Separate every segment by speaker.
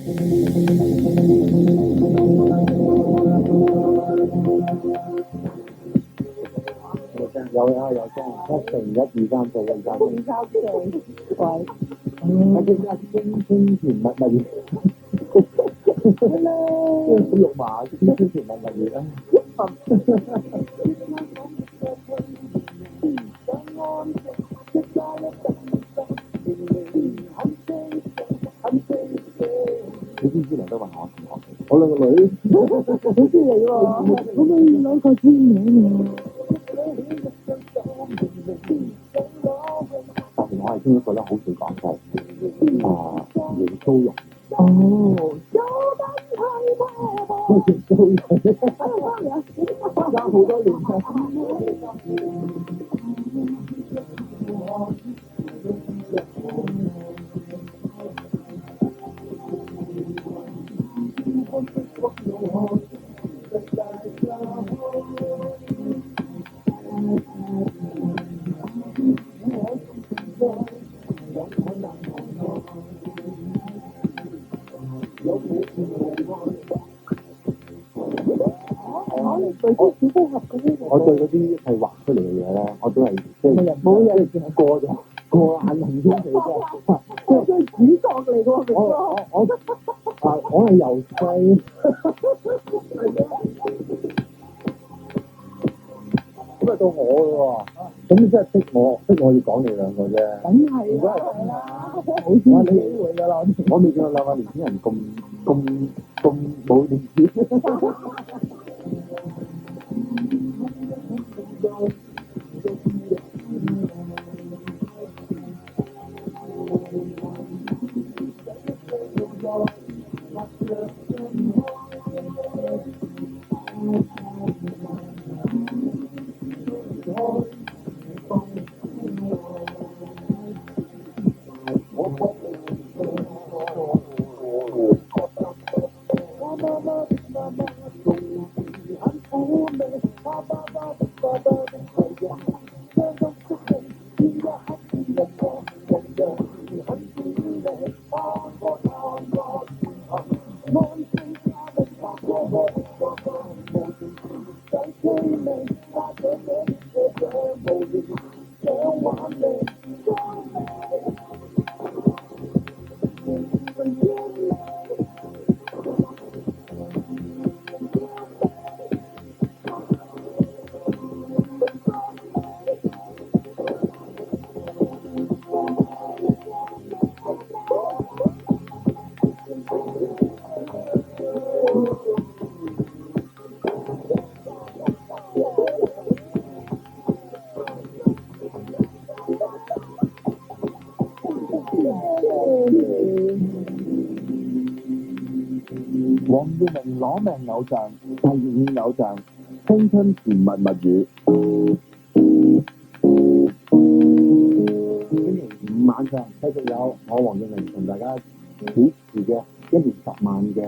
Speaker 1: 有啊有聲，1乘1、2、3、4、1、2、3。
Speaker 2: 喂，
Speaker 1: 清甜蜜蜜月，肉麻清甜蜜蜜月啊！你知唔知劉德華我同學？我兩個女，
Speaker 2: 好似你喎，可唔可以攞個簽名啊？
Speaker 1: 但係我係中意覺得好似講嘅姚蘇蓉。
Speaker 2: 哦，
Speaker 1: 姚蘇蓉，爭好多年啊！我對嗰啲係畫出嚟嘅嘢咧，我都係即係冇人過眼雲煙嚟嘅。
Speaker 2: 佢係主角嚟㗎喎，
Speaker 1: 我係由細咁啊到我咯喎，咁你真係逼我要講你兩個啫。
Speaker 2: 梗係啦，好少機會㗎啦。
Speaker 1: 我未見過兩個年輕人咁冇面子。黃耀明攞命偶像，第二偶像，青春甜蜜蜜語。星期五晚上繼續有我黃耀明同大家主持嘅1年10萬嘅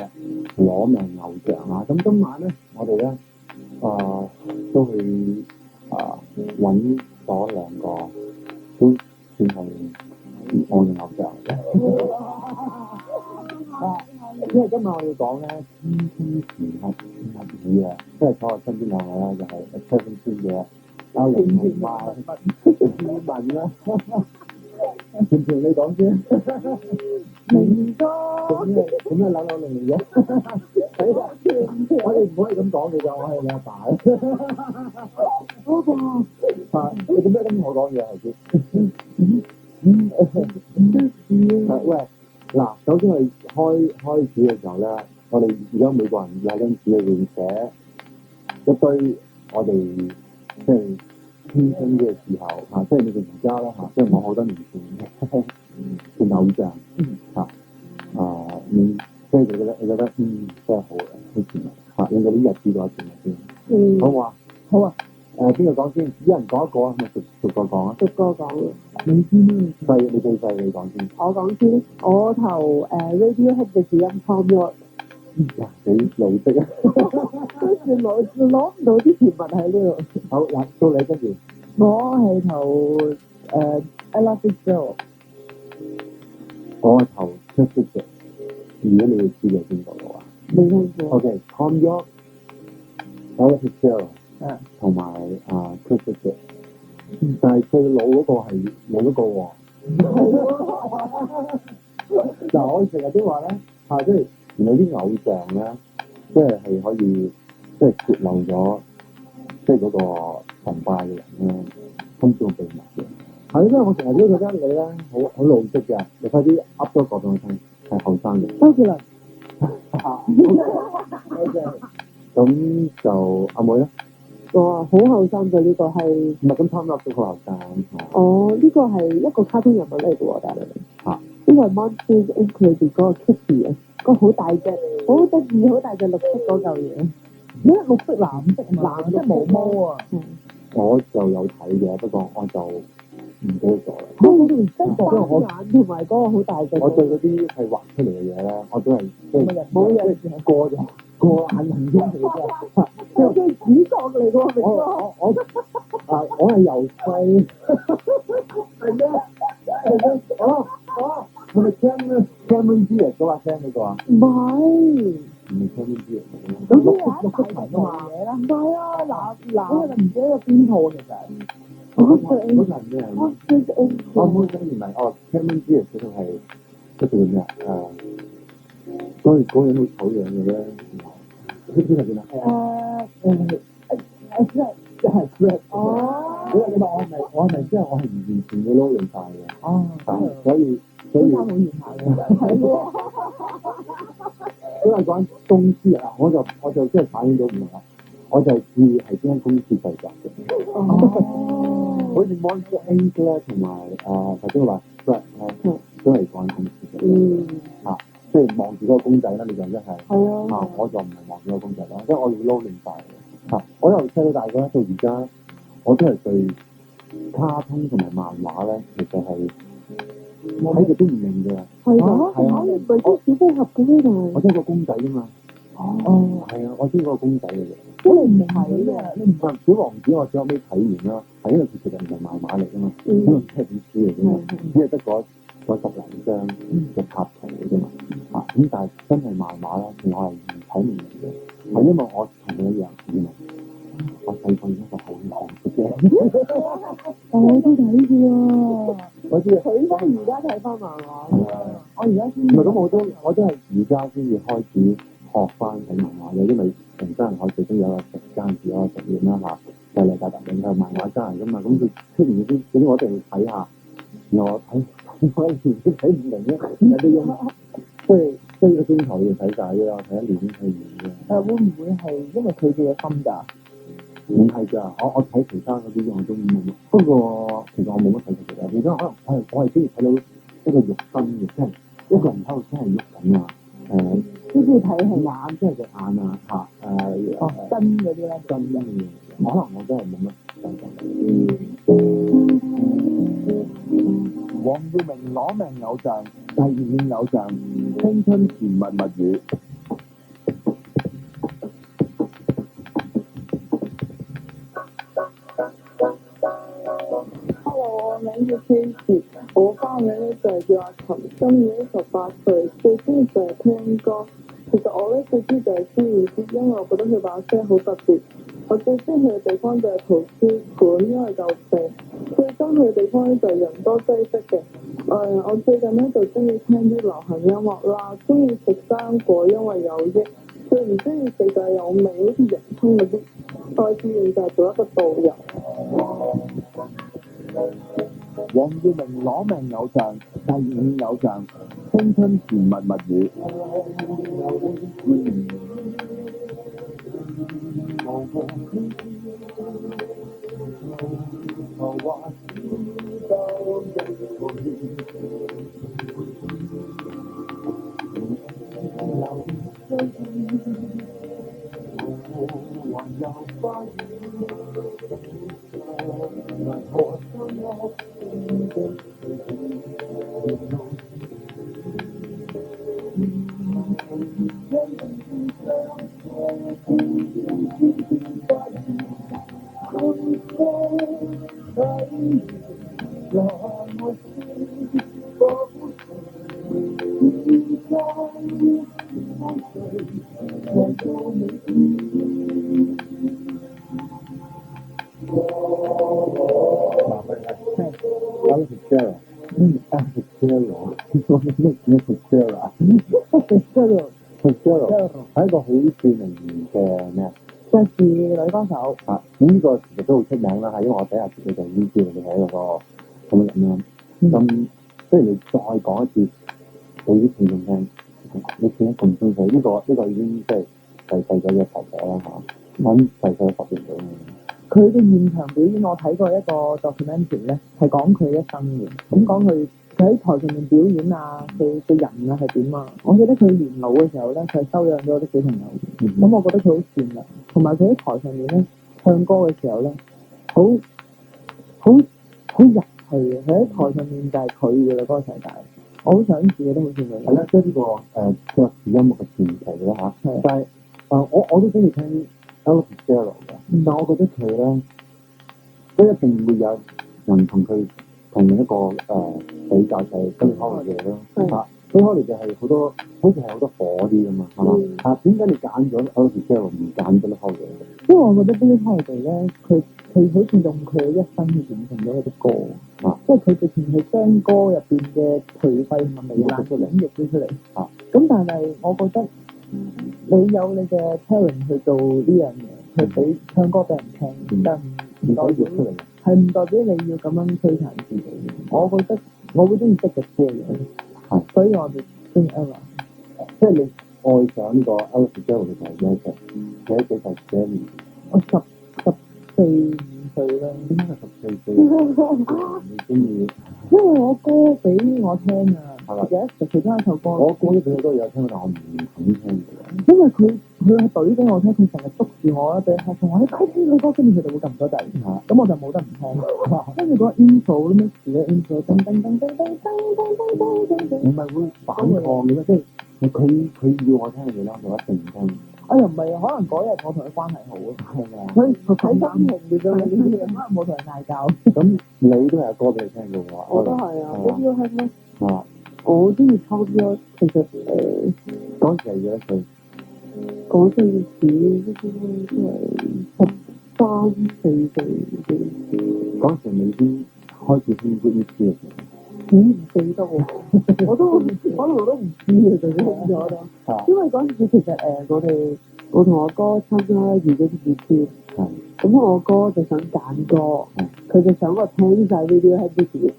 Speaker 1: 攞命偶像啊！咁今晚咧，我哋咧都去揾咗兩個都算係我嘅偶像嘅。因為今日我要講咧青春甜蜜蜜語啊，即係坐我身邊兩位咧就係17嘅阿凌同埋志文啦。甜甜你講先，
Speaker 2: 明哥，
Speaker 1: 咁樣扭零嘅，我哋唔可以咁講嘅㗎，我係你阿爸。
Speaker 2: 嗰個
Speaker 1: 你做咩跟我講嘢係先？喂，嗱，首先我哋開始嘅時候咧，我哋而家每個人有張紙裏邊寫一堆我哋即係青春嘅時候即係你哋而家啦即係我好多年前嘅偶像即係你覺得真係好甜蜜用嗰啲日子過一甜蜜先，好唔好啊？
Speaker 2: 好啊，
Speaker 1: 邊個講先？一人講一個啊，咪逐個講啊。
Speaker 2: 逐個講。
Speaker 1: 你知咩？你最細，你講先。
Speaker 2: 我講先，我投Radiohead 嘅主音 Tom York。
Speaker 1: 哇！你識啊？
Speaker 2: 跟住攞唔到啲甜蜜喺呢度。
Speaker 1: 好嗱，到你跟住。
Speaker 2: 我係投Ella Fitzgerald。
Speaker 1: 我係投 Chester。如果你哋知嘅邊個嘅話
Speaker 2: 未聽過。
Speaker 1: ，OK，Tom York、Ella Fitzgerald
Speaker 3: 啊
Speaker 1: 同埋Chris Richards，但係最老嗰個係冇一個喎。嗱，我成日都話咧，即係原來啲偶像咧，即係可以即係泄露咗，即係嗰個崇拜嘅人咧，心中秘密嘅。係，因為我成日都覺得你咧好老積嘅，你快啲噏多個俾我聽，係後生嘅。
Speaker 2: 周杰倫。
Speaker 1: OK，咁就阿妹咧，
Speaker 2: 哇，好後生嘅呢個係。
Speaker 1: 唔係咁Tom York都好後生。
Speaker 2: 哦，呢個係一個卡通人物嚟嘅喎，但係。呢個係 Monsters Inc 裏邊嗰個 Kitty 啊，嗰個好大隻、好得意、好大隻綠色嗰嚿嘢。
Speaker 3: 咩綠色、藍色、藍色毛毛啊！
Speaker 1: 我就有睇嘅，不過我就唔記得咗啦。
Speaker 2: 嗰條真單眼同埋嗰個好大隻。
Speaker 1: 我對嗰啲係畫出嚟嘅嘢咧，我都係即係
Speaker 2: 冇人
Speaker 1: 過眼雲中嚟嘅。
Speaker 2: 即係主角嚟嘅喎，
Speaker 1: 我係由細係咩？係咪 Cameron Diaz 嗰把聲嗰個啊？
Speaker 2: 唔係。
Speaker 1: 唔係 Cameron Diaz
Speaker 2: 咁
Speaker 3: 綠色層嘅嘛嘢啦，唔係啊，嗱，你唔記得邊套其實？
Speaker 1: 嗰個係咩啊？Monsters
Speaker 2: Inc
Speaker 1: 我冇聽原來Cameron Diaz 嗰套係嗰套咩啊？嗰個人好醜樣嘅咧，佢係點啊？係 Fred。
Speaker 2: 哦。
Speaker 1: 你話我係咪即係我係完全嘅撈亂晒嘅？
Speaker 3: 哦，
Speaker 1: 所以
Speaker 3: 好遠下嘅，
Speaker 2: 係喎。
Speaker 1: 因為講緊公司啊，我就即係反映到唔同啦。我就注意係邊間公司製作嘅。好似 Monsters Inc 咧，同埋頭先我話 Fred 咧，都係講緊公司嘅。即係望住嗰個公仔啦，你就真係。
Speaker 2: 係啊。
Speaker 1: 我就唔係望住個公仔咯，即係我要撈亂晒嘅。我由細到大個咧，到而家我都係對卡通同埋漫畫咧，其實係睇極都唔明嘅。
Speaker 2: 係啊。係啊。你唔係啲小飛俠嘅咩？
Speaker 1: 我知個公仔㗎嘛。哦。係啊，我知嗰個公仔嘅啫。
Speaker 2: 即係唔睇嘅。
Speaker 1: 你唔係小王子，我最後尾睇完啦，係因為佢其實唔係漫畫嚟㗎嘛，因為係本書嚟㗎嘛，只係得嗰10零張嘅插圖嚟啫嘛。咁但係真係漫畫咧，我係唔睇唔明嘅，係因為我同你一樣，我細個已經係好浪嘅。
Speaker 2: 我都睇嘅喎。
Speaker 1: 我知啊。
Speaker 2: 佢翻而家睇翻漫畫。
Speaker 3: 我而家先。
Speaker 1: 唔係咁，我都係而家先至開始學翻睇漫畫嘅，因為成真人海最終有個時間有個實驗啦就嚟大特定嘅漫畫家嚟㗎嘛，咁佢出現嗰啲我一定要睇下，然後我睇都睇唔明咧，有啲即係一個鐘頭要睇晒嘅啦，睇1年先睇完嘅。
Speaker 3: 會唔會係因為佢嘅心㗎？
Speaker 1: 唔係㗎，我睇其他嗰啲我都冇乜，不過其實我冇乜睇其他，而家可能我係中意睇到一個肉身嘅，即係一個人喺度真係喐緊啊！
Speaker 2: 都中意睇戲。
Speaker 1: 眼即係隻眼啊
Speaker 3: 真嗰啲咧，
Speaker 1: 真嘅嘢，可能我真係冇乜睇
Speaker 4: 黃耀明攞命偶像，第二面偶像，青春甜蜜蜜語。
Speaker 5: Hello，我名叫 Casey，我花名咧就係叫阿琴，今年18歲，最中意就係聽歌。其實我咧最中意就係孫燕姿，因為我覺得佢把聲好特別。我最中意去嘅地方就係圖書館，因為夠靜。最中意嘅地方咧就係人多擠迫嘅。我最近咧就中意聽啲流行音樂啦，中意食生果因為有益。最唔中意食就係有味，好似洋葱嗰啲。我志願就係做一個導遊。
Speaker 4: 黃耀明攞命偶像，第二面偶像，青春甜蜜蜜語。
Speaker 1: 麻煩啦，Ella Fitzgerald，Ella Fitzgerald，我咩叫 Fitzgerald？Fitzgerald 係一個好著名嘅咩啊？
Speaker 2: 爵士女歌手。
Speaker 1: 啊，呢個其實都好出名啦，係因為我睇下佢就已經知道你係一個咁嘅人啦。咁不如你再講一次俾啲聽眾聽，你點解咁中意呢個已經即係細細咗嘅頭咗啦嚇，咁細細10年到。
Speaker 2: 佢嘅現場表演，我睇過一個 documentary 咧，係講佢一生嘅。咁講佢喺台上面表演啊，佢嘅人啊係點啊？我記得佢年老嘅時候咧，佢係收養咗啲小朋友。咁我覺得佢好善良，同埋佢喺台上面咧唱歌嘅時候咧，好入戲嘅。佢喺台上面就係佢嘅啦，嗰個世界。我好想自己都好似佢。
Speaker 1: 係啦，即係呢個爵士音樂嘅傳奇啦嚇。係。但係我都中意聽 Ella Fitzgerald 嘅，但我覺得佢咧都一定會有人同佢同一個比較就係Billie Holiday咯嚇。Billie Holiday係好多好似係好多火啲㗎嘛，係嘛？啊，點解你揀咗 Ella Fitzgerald 唔揀 Billie Holiday？因為我覺得 Billie Holiday 咧，佢好似用佢嘅一生去完成咗佢啲歌啊，即係佢直情係將歌入邊嘅頹廢同埋糜爛嘅演繹咗出嚟啊。咁但係我覺得你有你嘅 talent 去做呢樣嘢，去俾唱歌俾人聽，但唔代表出嚟，係唔代表你要咁樣摧殘自己。我覺得我會中意積極啲嘅嘢，所以我哋中意 Ella。即係你愛上呢個 Ella Fitzgerald嘅時候咩嘅？幾歲幾年？我14、15歲啦。點解係14歲？你中意？因為我歌俾我聽啊，有其中一首歌。我歌俾好多有聽，但我唔肯聽嘅。因為佢係懟俾我聽，佢成日捉住我啦，俾我同我你快聽佢歌，跟住佢就會撳咗掣。咁我就冇得唔聽。跟住嗰個 intro 咩事咧 intro 噔噔噔噔噔噔噔噔噔，你咪會反抗嘅咩？即係佢要我聽嘅嘢咧，我就一定唔聽。又唔係啊，可能嗰日我同佢關係好啊，係咪？所以佢睇心情嘅啫，可能冇同佢嗌交。咁你都係有歌俾你聽嘅喎？我都係啊，都要係咩？啊，我中意抄咗，其實嗰時係幾多歲？嗰陣時應該係13、14歲嘅。嗰時你已經開始聽 Britney Spears 唔記得喎，我都可能我都唔知嘅，就咁咗咯。因為嗰陣時其實我同我哥參加二嗰啲比賽，咁我哥就想揀歌，佢就想我聽晒呢啲喺啲碟。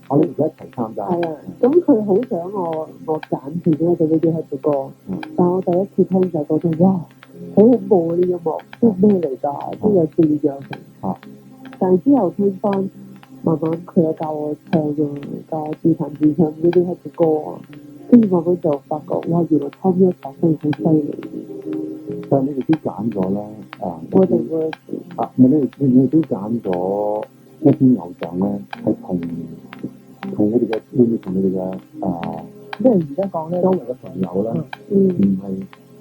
Speaker 1: 我哋而家一齊參加。係啊，咁佢好想我揀其中一隻呢啲喺嘅歌，但我第一次聽就覺得哇，好恐怖啊！呢音樂即係咩嚟㗎？即係有智障性。但係之後聽翻，慢慢佢又教我唱啊，教我自彈自唱呢啲係嘅歌啊，跟住慢慢就發覺哇，原來Tom一把聲好犀利。但係你哋都揀咗啦，我哋會你哋都揀咗一啲偶像咧，係同你哋嘅會唔會同你哋嘅即係而家講咧，周圍嘅朋友咧，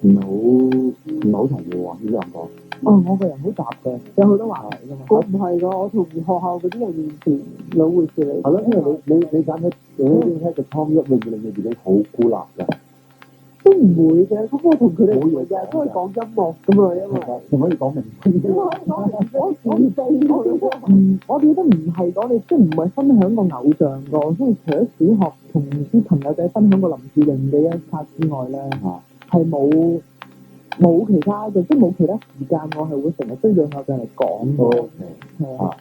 Speaker 1: 唔係好同意喎，呢兩個。我個人好雜嘅，有好多話題㗎嘛。我唔係㗎，我同學校嗰啲人完全兩回事嚟。係咯，因為你揀咗你聽嘅 Tom 一，會唔會令你自己好孤立㗎？都唔會嘅，咁我同佢哋唔會嘅，都係講音樂㗎嘛，因為仲可以講明星。我記得唔係講你，即係唔係分享個偶像㗎，即係除咗小學同啲朋友仔分享過林志穎嘅一輯之外咧，係冇其他嘅，即係冇其他時間，我係會成日追住偶像嚟講嘅。係啊。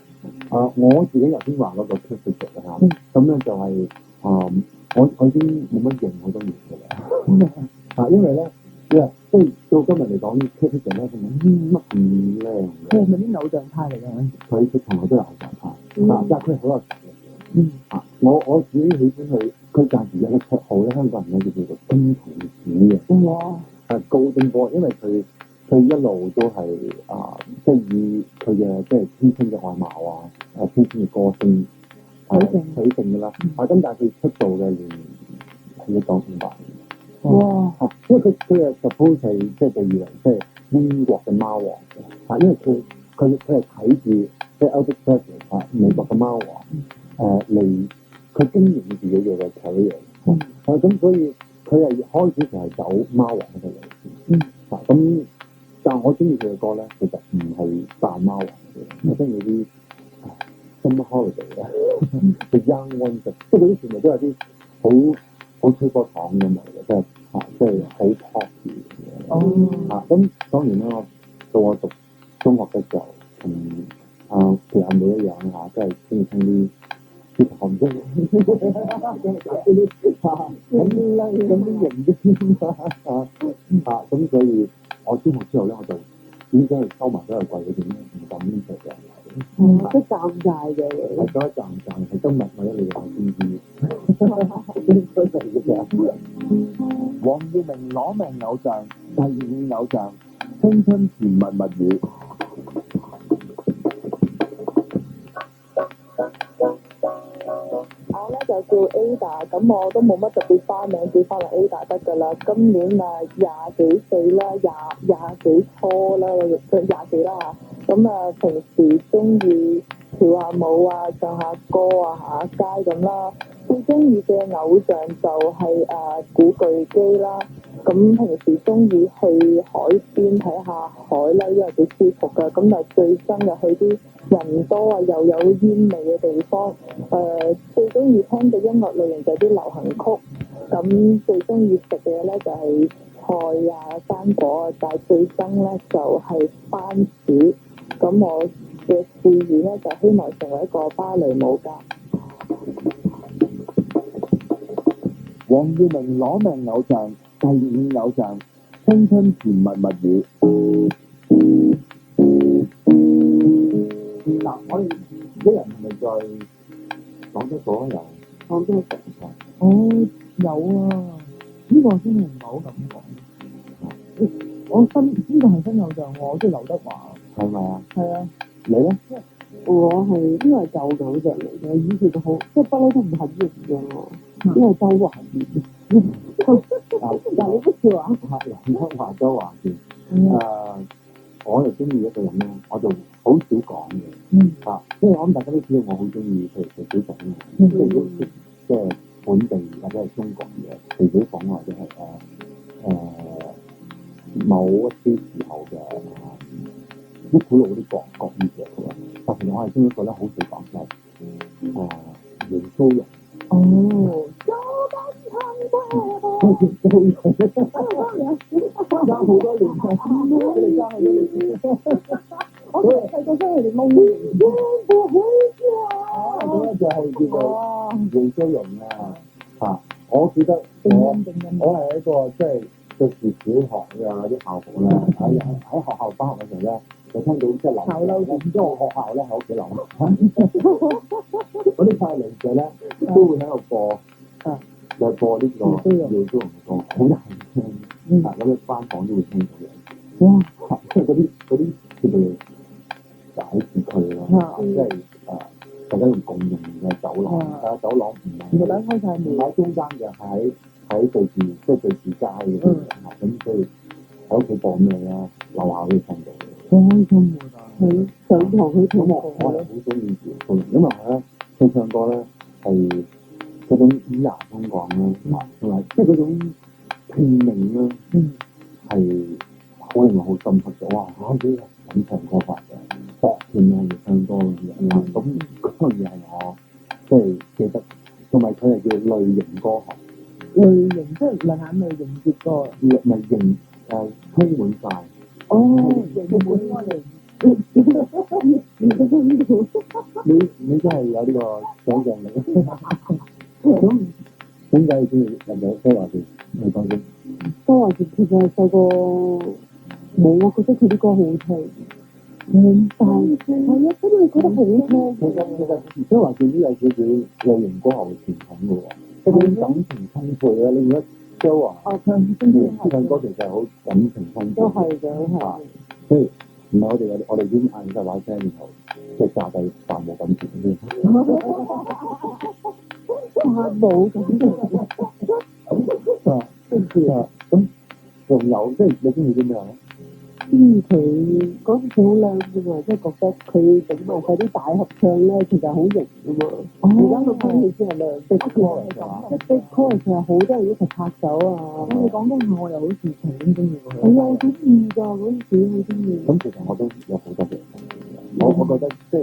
Speaker 1: 我自己頭先話嗰個 Clifford 啊，咁咧就係我已經冇乜認好多年嘅啦。因為咧，即係到今日嚟講 Clifford 咧，佢乜咁靚嘅？佢係咪啲偶像派嚟嘅？佢從來都係偶像派，但係佢係好有才嘅。我自己喜歡佢暫時有個綽號咧，香港人咧就叫做金童子嘅。哇！Golden Boy，因為佢一路都係即係以佢嘅即係天生嘅外貌天生嘅歌聲取勝㗎啦。咁但係佢出道嘅年係要講500年。哇！因為佢係 suppose 係即係被譽為即係英國嘅貓王。因為佢係睇住即係 Elvis Presley 美國嘅貓王嚟佢經營自己嘅 career。咁所以佢係開始就係走貓王嗰度嚟。咁但係我中意佢嘅歌咧，其實唔係大貓王嘅，我中意啲 Summer Holiday 咧，The Young Ones，即係嗰啲全部都係啲好吹歌廠咁嚟嘅，即係好 pop 嘅。咁當然啦，到我讀中學嘅時候，同其實妹一樣嚇，即係中意聽啲。啲韓國人，咁啲型啲咁所以我中學之後咧，我就點解去收埋咗個櫃裏邊咧？唔敢食嘅，
Speaker 3: 即係尷尬嘅。
Speaker 1: 係覺得尷尬，係今日為咗你我先知。
Speaker 4: 黃耀明攞命偶像，第五偶像，青春甜蜜蜜語。
Speaker 5: 我咧就叫 Ada，咁我都冇乜特別花名，叫翻嚟 Ada 得㗎啦。今年廿幾歲啦，廿幾初啦，廿幾啦嚇。咁平時中意跳下舞啊，唱下歌啊，行下街咁啦。最中意嘅偶像就係古巨基啦。咁平時中意去海邊睇下海啦，因為幾舒服㗎。咁但係最新就去啲人多啊，又有煙味嘅地方。最中意聽嘅音樂類型就係啲流行曲。咁最中意食嘅咧就係菜啊、生果啊，但係最憎咧就係番薯。咁我嘅志願咧就希望成為一個芭蕾舞家。
Speaker 4: 黃耀明攞命偶像，第五偶像，青春甜蜜蜜語。
Speaker 1: 嗱，我哋一人係咪再講得咗有？
Speaker 3: 講多個。
Speaker 2: 有啊，呢個真係唔係好敢講。我呢個係新偶像喎，我中意劉德華。
Speaker 1: 係咪啊？
Speaker 2: 係啊。
Speaker 1: 你咧？
Speaker 3: 我係呢個係舊偶像嚟嘅，以前就好，即係不嬲都唔肯認嘅喎，因為周華健。嗱，你不笑啊？
Speaker 1: 劉德華、周華健。我就中意一個人咧，我就好少講嘅。因為我諗大家都知道我好中意譬如徐小鳳啊，即係本地或者係中國嘅徐小鳳或者係某一啲時候嘅啲古老嗰啲國語嘅喎。但係我係中意一個咧，好少講嘅姚蘇蓉。
Speaker 2: 哦。
Speaker 1: 爭好多年，佢哋爭好多年。
Speaker 2: 我細個真係哋夢
Speaker 1: 咁咧就係叫做姚蘇蓉啊！我記得我係一個即係着住小學啲校服咧，喺學校翻學嘅時候咧，就聽到即係流流咧，因為我學校咧喺屋企樓，嗰啲派零舍咧都會喺度播，就播呢個姚蘇蓉嘅歌，好難聽。咁你翻房都會聽到嘅。哇！即係嗰啲叫做解決佢咯，即係大家用共用嘅走廊，走廊唔係開晒門，唔喺中間嘅，係喺對住即係對住街嘅。咁所以喺屋企播咩啦，樓下都聽到嘅。
Speaker 2: 好開心㗎，係上堂佢聽
Speaker 1: 咁我係好中意姚蘇蓉，因為咧佢唱歌咧係嗰種咿呀風講啦，同埋即係嗰種拼命啦，係好令我好深刻嘅。哇！啲咁唱歌法嘅，博斷啊，要唱歌咁樣。咁嗰樣嘢係我即係記得，同埋佢係叫類型歌手。
Speaker 2: 類型即係兩眼類型接歌。
Speaker 1: 咪型充滿晒。
Speaker 2: 型滿我哋。
Speaker 1: 你真係有呢個想像力。咁點解你中意人哋周華健？你講先。
Speaker 3: 周華健其實係細個冇，我覺得佢啲歌好聽。但係啊，真係覺得好聽。
Speaker 1: 其實周華健都有少少類型歌後傳統嘅喎，即係嗰種感情充沛啊！你覺得周華唱歌其實係好感情充沛。
Speaker 3: 都係嘅，
Speaker 1: 即係唔係我哋啲嗌晒把聲，然後即係炸低扮冇感情先。
Speaker 3: 扮冇感情。
Speaker 1: 咁仲有即係你中意啲咩咧？
Speaker 3: 中意佢嗰陣時好靚㗎嘛，即係覺得佢整埋晒啲大合唱咧，其實好型㗎嘛。而家佢翻去先係靚，即係 Big Chorus 係好多人一齊拍手啊！
Speaker 2: 你講緊我又好似挺中意佢。
Speaker 3: 係啊，好中意㗎嗰陣時，好中意。
Speaker 1: 咁其實我都有好多嘅，我覺得即係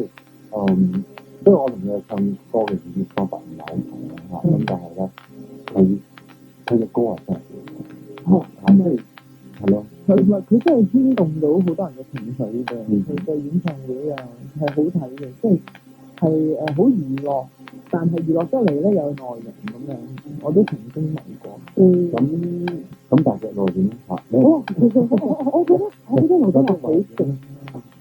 Speaker 1: 因為我同佢唱歌嘅演繹方法唔係好同啦嚇，咁但係咧佢嘅歌係真係係咯，
Speaker 2: 佢真係牽動到好多人嘅情緒嘅，佢嘅演唱會啊係好睇嘅，即係好娛樂，但係娛樂得嚟咧有內容咁樣，我都曾經迷過。
Speaker 1: 咁大隻路點咧嚇？
Speaker 2: 我覺得劉德華好勁，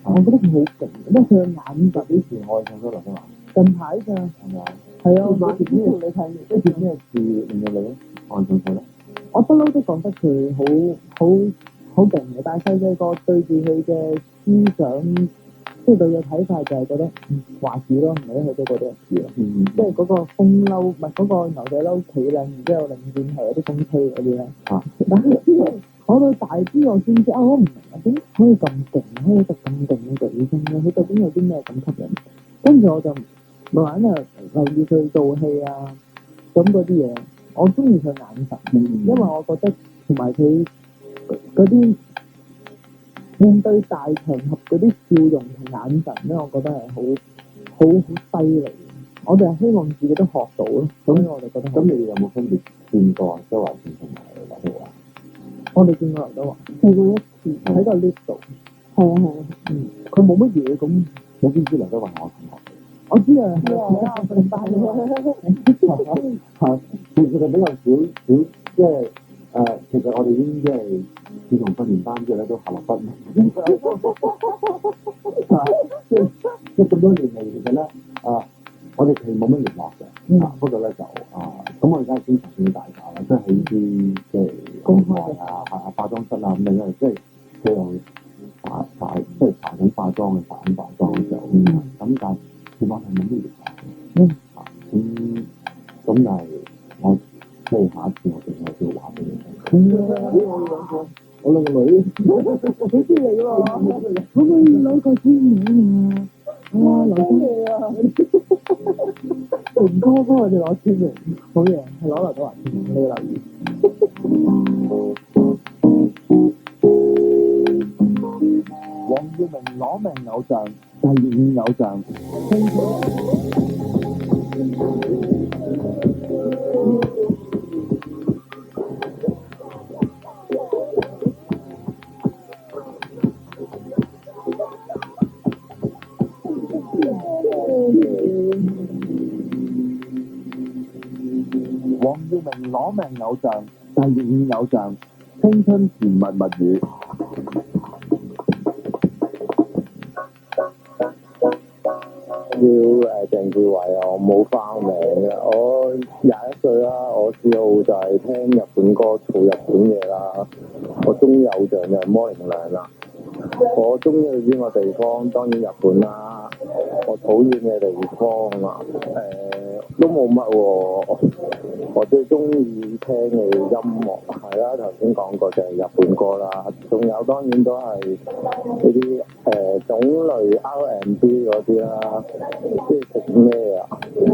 Speaker 2: 我覺得佢好勁，因為佢嘅眼神。
Speaker 1: 幾時我唱咗劉德華？
Speaker 2: 近排㗎，
Speaker 1: 係咪啊？
Speaker 2: 係啊，
Speaker 3: 晚點同你睇，
Speaker 1: 一件咩事令到你咧愛上佢咧？
Speaker 2: 我不嬲都覺得佢好勁嘅，但係細細個對住佢嘅思想，即係對佢睇法就係覺得話事咯，唔係佢都覺得事咯。即係嗰個風褸，唔係嗰個牛仔褸企靚，然之後另轉係有啲風吹嗰啲咧。但係我到大啲我先知我唔明啊，點可以咁勁，可以讀咁勁嘅女聲咧？佢究竟有啲咩咁吸引？跟住我就慢慢留意佢做戲啊，咁嗰啲嘢，我中意佢眼神，因為我覺得同埋佢嗰啲面對大場合嗰啲笑容同眼神咧，我覺得係好犀利。我哋係希望自己都學到咯，所以我哋覺得。
Speaker 1: 咁你哋有冇分別見過周華健同埋劉德華？
Speaker 2: 我哋見過劉德華，
Speaker 3: 見過一次
Speaker 2: 喺個 lift 度。
Speaker 3: 係啊，
Speaker 2: 佢冇乜嘢咁。
Speaker 1: 你知唔知劉德華係我同學？
Speaker 2: 我知啊，係啊，訓練班
Speaker 1: 係，其實就比較少，即係其實我哋已經即係自從訓練班之後咧，都下落不明。即係咁多年嚟，其實咧我哋係冇乜聯絡嘅，不過咧就咁我而家經常見到大家啦，即係喺啲即係公開化妝室啊咁樣，即係佢又即係搽緊化妝嘅化妝嘅時候咁但係其實我係冇乜聯絡嘅，咁但係我即係下一次我哋要話俾你聽。我兩個女，好知你喎，可唔可以攞個簽名啊？劉生你啊，
Speaker 2: 唔多幫我哋攞簽名，好嘢，係攞劉德華簽名，你要留意。
Speaker 4: 黃耀明攞命偶像，第5偶像。黃耀明攞命偶像，第5偶像。青春甜蜜蜜語。
Speaker 6: 叫鄭志偉啊，我冇花名嘅，我21歲啦，我嗜好就係聽日本歌、做日本嘢啦。我中意偶像就係摩寧亮啦。我中意去邊個地方？當然日本啦。我討厭嘅地方啊，都冇乜喎。我最中意聽嘅音樂係啦，頭先講過就係日本歌啦。仲有當然都係嗰啲種類 R&B 嗰啲啦。中意食咩啊？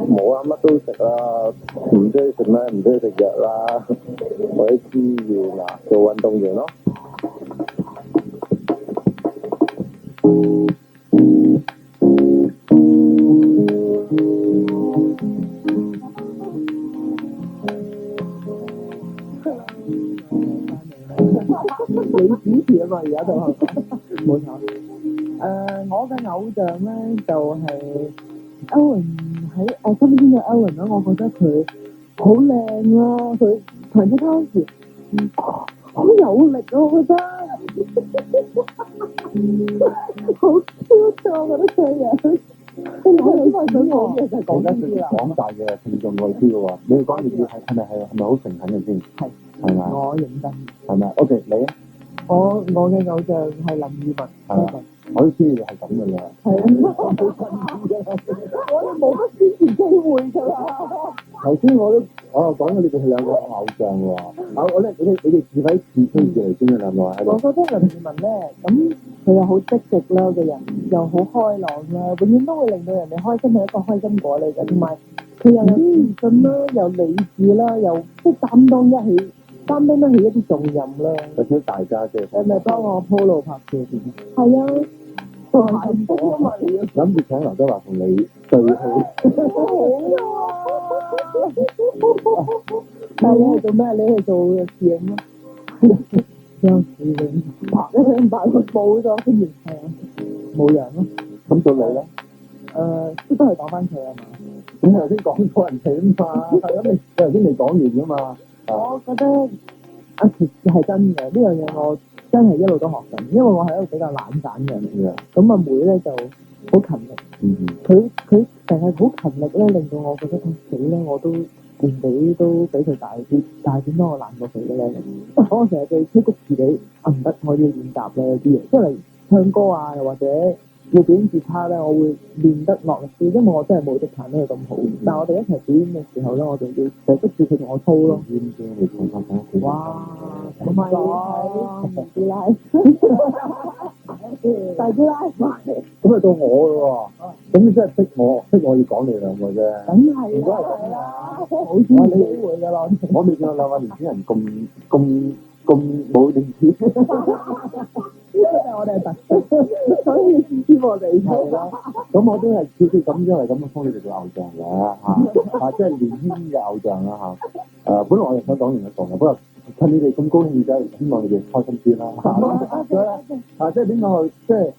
Speaker 6: 冇啊，乜都食啦。唔中意食咩？唔中意食藥啦。或者志願啊，做運動員咯。
Speaker 2: 你主持啊嘛，而家就冇錯。我嘅偶像咧就係 Ellen 喺我身邊嘅 Ellen 啦，我覺得佢好靚啊，佢彈吉他時好有力啊，我覺得好超錯，我覺得佢樣。我因為想講嘢就係講呢啲啦。
Speaker 1: 廣大嘅聽眾我知嘅喎，你哋講粵語係咪好誠懇嘅先？係咪？
Speaker 2: 我認真。
Speaker 1: 係咪 ？OK，你咧？
Speaker 2: 我嘅偶像係林二汶。
Speaker 1: 係啊，我都知你係咁嘅啦。
Speaker 2: 係啊，我哋冇乜宣傳機會㗎啦。
Speaker 1: 頭先我都我又講咗你哋係兩個偶像喎。我咧，你哋自揮自推住嚟先啊，兩個喺度。
Speaker 2: 我覺得林二汶咧，咁佢又好積極啦，個人又好開朗啦，永遠都會令到人哋開心，係一個開心果嚟嘅。同埋佢又有自信啦，又理智啦，又即係擔當得起一啲重任啦。
Speaker 1: 有少少大家姐。
Speaker 2: 你咪幫我鋪路拍攝先。係啊，做開心果嘛，
Speaker 1: 諗住請劉德華同你對好。
Speaker 2: 但係你係做咩？你係做攝影咯。有攝影拍一兩百個冇咗，跟住係啊，冇人咯。
Speaker 1: 咁到你咧？
Speaker 2: 都係講翻佢啊嘛。
Speaker 1: 咁你頭先講過人哋啊嘛，咁你頭先未講完噶嘛？
Speaker 2: 我覺得其實係真嘅，呢樣嘢我真係一路都學緊，因為我係一個比較懶散嘅人。咁阿妹咧就好勤力，佢成日好勤力咧，令到我覺得死咧，我都年紀都比佢大啲，但係點解我懶過佢嘅咧？我成日對催谷自己唔得，我要練習咧啲嘢，即係唱歌啊，又或者要表演吉他咧，我會練得落力啲，因為我真係冇隻彈得佢咁好。但係我哋一齊表演嘅時候咧，我就要成日督住佢同我操咯。哇！咁咪係師奶，大師奶，
Speaker 1: 咁啊到我咯喎，咁你真係逼我要講你兩個啫。
Speaker 2: 梗係啦，冇機會㗎啦。
Speaker 1: 我未見過兩個年輕人咁冇練習。
Speaker 2: 呢個係我哋嘅特色，所以先知我哋係啦。
Speaker 1: 咁我都係少少咁，因為咁樣幫你哋做偶像嘅嚇，即係年輕嘅偶像啦嚇。本來我哋想講完一個嘅，不過趁你哋咁高興，就希望你哋開心啲啦。即係點講？即係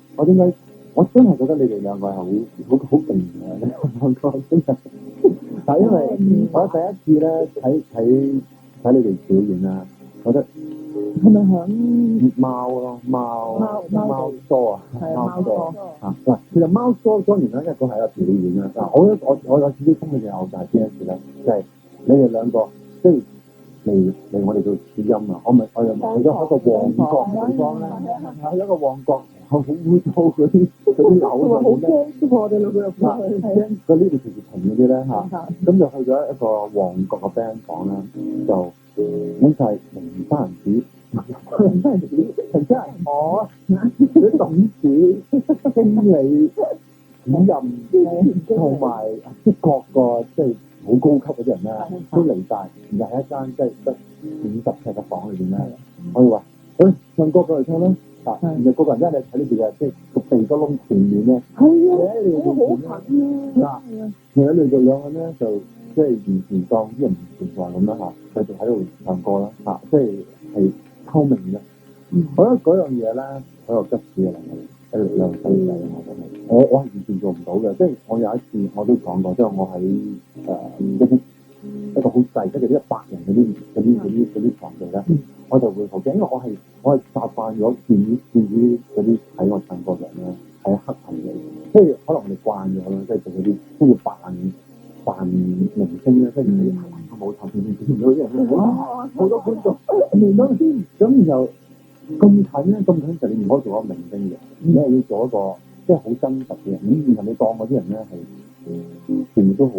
Speaker 1: 我真係覺得你哋兩個係好勁嘅，兩個真係。但係因為我第一次咧睇你哋表演啦，覺得。
Speaker 2: 係咪響
Speaker 1: 貓咯？貓梳啊，
Speaker 2: 係
Speaker 1: 貓梳啊！嗱，其實貓梳當然咧，一個係一個表演啦。嗱，我有少少心裏嘅偶像係邊一次咧？就係你哋兩個即係嚟我哋做試音啊！我又去咗一個旺角地方咧，係一個旺角好污糟嗰啲樓上面咧，
Speaker 2: 都我哋兩個入去，
Speaker 1: 嗰啲平時停嗰啲咧嚇，咁就去咗一個旺角嘅 band 房啦，就揾曬名單人士。陳真我啲董事、經理、主任同埋各個即係好高級嗰啲人咧，都嚟晒，又係一間即係得50尺嘅房裏邊咧。我哋話：唱歌過嚟唱啦！然後個個人真係睇呢邊嘅，即係個鼻哥窿前面咧，
Speaker 2: 係啊，好近啊！
Speaker 1: 其實你哋兩個咧就即係完全當啲人唔存在咁啦嚇，繼續喺度唱歌啦嚇，即係透明嘅。我覺得嗰樣嘢咧，好有質素嘅能力，兩個細仔我係完全做唔到嘅，即係我有一次我都講過，即係我喺一個好細，即係啲100人嗰啲場地咧，我就會好驚，因為我係習慣咗見於嗰啲睇我唱歌嘅人咧係黑人嚟，即係可能我哋慣咗啦，即係做嗰啲都要扮明星咧，即係你行個舞台見到啲人好多觀眾面都先咁，然後。咁近咧，就你唔可以做一個明星嘅，你係要做一個即係好真實嘅人。然後你當嗰啲人咧係全部都好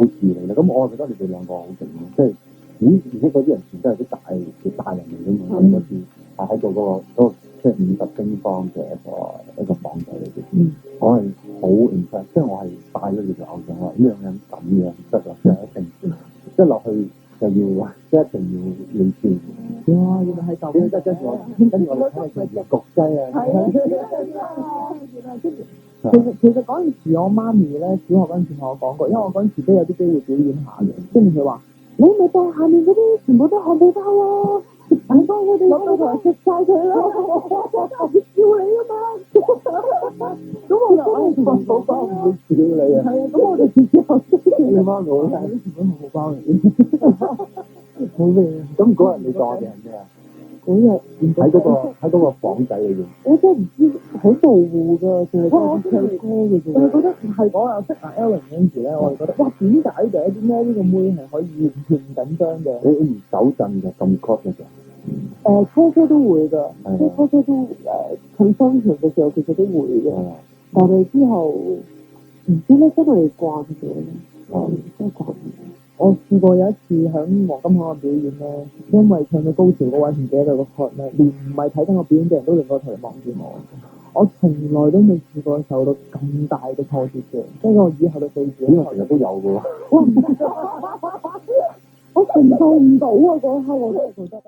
Speaker 1: 自你啦。咁我覺得你哋兩個好勁咯，即係而且嗰啲人全都係啲大人嚟㗎嘛，嗰次係喺嗰個即係50平方嘅一個房仔裏邊。我係好 impress，即係我係帶咗你做偶像啦。呢樣人咁樣得啦，即係一定一落去。就要即係一定要轉。哇！原來係咁。跟住我哋睇下佢焗雞啊。
Speaker 2: 其實嗰陣時我媽咪咧，小學嗰陣時同我講過，因為我嗰陣時都有啲機會表演下嘅。跟住佢話：你咪當下面嗰啲全部都漢堡包啊！你幫我哋攞到台食晒佢啦！笑你啊嘛！咁我就漢堡包唔會笑你啊！係啊，咁我就自己學識你媽咪啦，全部漢堡包嚟嘅。好味啊！
Speaker 1: 咁嗰日你當我哋係咩啊？
Speaker 2: 嗰日
Speaker 1: 喺嗰個房仔裏邊。
Speaker 2: 我真係唔知，好模糊㗎，淨係講唱歌嘅啫。我係覺得係我又識阿 Ellen 嗰陣時咧，我係覺得哇點解嘅？點解呢個妹係可以完全唔緊張嘅？
Speaker 1: 你手震嘅咁 close 嘅時
Speaker 2: 候？初初都會㗎，即係初初都近身場嘅時候其實都會嘅，但係之後唔知咧真係慣咗，真係慣咗。我試過有一次喺黃金海岸表演咧，因為唱到高潮嗰位唔記得咗個 chord 咧，連唔係睇緊我表演嘅人都擰個頭嚟望住我。我從來都未試過受到咁大嘅挫折嘅，即係我以後嘅對住
Speaker 1: 因為成日都有嘅喎。
Speaker 2: 我承受唔到啊！嗰一刻我真係覺得。